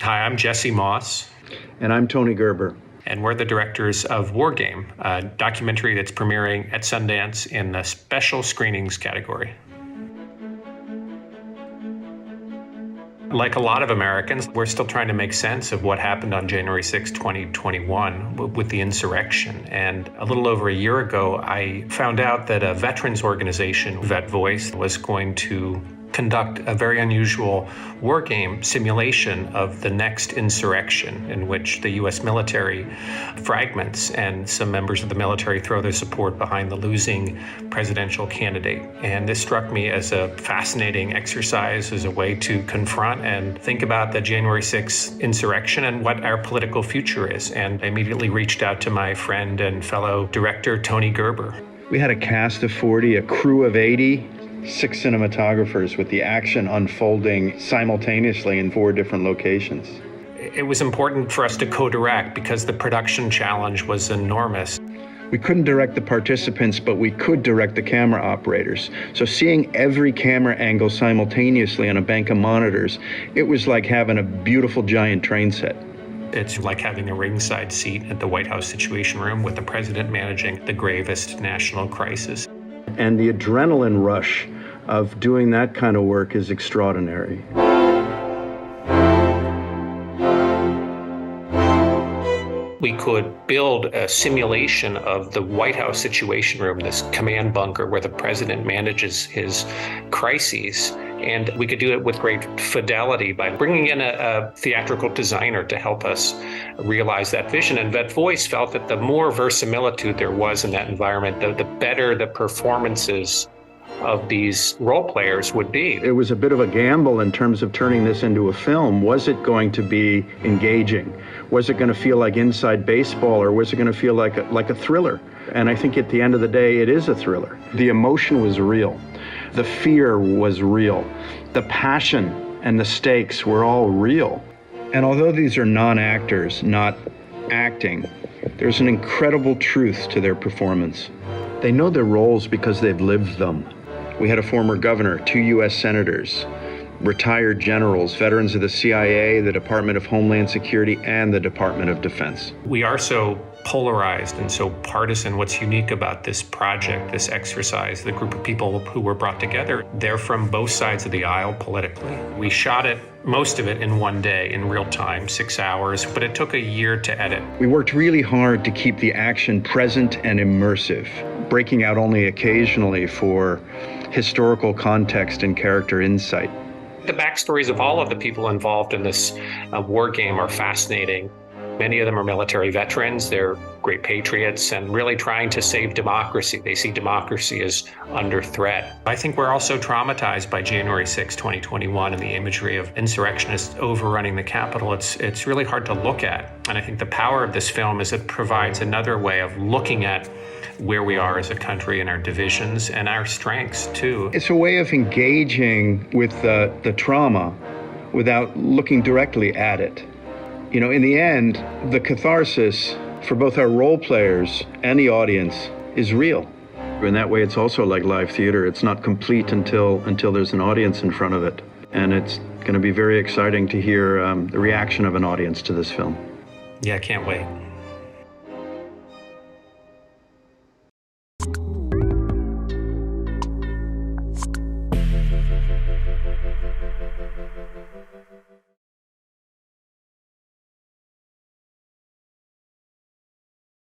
Hi, I'm Jesse Moss. And I'm Tony Gerber. And we're the directors of War Game, a documentary that's premiering at Sundance in the special screenings category. Like a lot of Americans, we're still trying to make sense of what happened on January 6, 2021 with the insurrection. And a little over a year ago, I found out that a veterans organization, Vet Voice, was going to conduct a very unusual war game simulation of the next insurrection, in which the U.S. military fragments and some members of the military throw their support behind the losing presidential candidate. And this struck me as a fascinating exercise, as a way to confront and think about the January 6th insurrection and what our political future is. And I immediately reached out to my friend and fellow director, Tony Gerber. We had a cast of 40, a crew of 80, 6 cinematographers with the action unfolding simultaneously in 4 different locations. It was important for us to co-direct because the production challenge was enormous. We couldn't direct the participants, but we could direct the camera operators. So seeing every camera angle simultaneously on a bank of monitors, it was like having a beautiful giant train set. It's like having a ringside seat at the White House Situation Room with the president managing the gravest national crisis. And the adrenaline rush of doing that kind of work is extraordinary. We could build a simulation of the White House Situation Room, this command bunker where the president manages his crises. And we could do it with great fidelity by bringing in a theatrical designer to help us realize that vision. And Vet Voice felt that the more verisimilitude there was in that environment, the better the performances of these role players would be. It was a bit of a gamble in terms of turning this into a film. Was it going to be engaging? Was it going to feel like Inside Baseball, or was it going to feel like a thriller? And I think at the end of the day, it is a thriller. The emotion was real. The fear was real. The passion and the stakes were all real. And although these are non-actors, not acting, there's an incredible truth to their performance. They know their roles because they've lived them. We had a former governor, 2 U.S. senators, retired generals, veterans of the CIA, the Department of Homeland Security, and the Department of Defense. We are so polarized and so partisan. What's unique about this project, this exercise, the group of people who were brought together, they're from both sides of the aisle politically. We shot it, most of it, in one day, in real time, 6 hours, but it took a year to edit. We worked really hard to keep the action present and immersive, breaking out only occasionally for historical context and character insight. The backstories of all of the people involved in this war game are fascinating. Many of them are military veterans. They're great patriots and really trying to save democracy. They see democracy as under threat. I think we're also traumatized by January 6, 2021 and the imagery of insurrectionists overrunning the Capitol. It's really hard to look at. And I think the power of this film is it provides another way of looking at where we are as a country and our divisions and our strengths too. It's a way of engaging with the trauma without looking directly at it. You know, in the end, the catharsis for both our role players and the audience is real. In that way, it's also like live theater. It's not complete until there's an audience in front of it. And it's going to be very exciting to hear the reaction of an audience to this film. Yeah, I can't wait.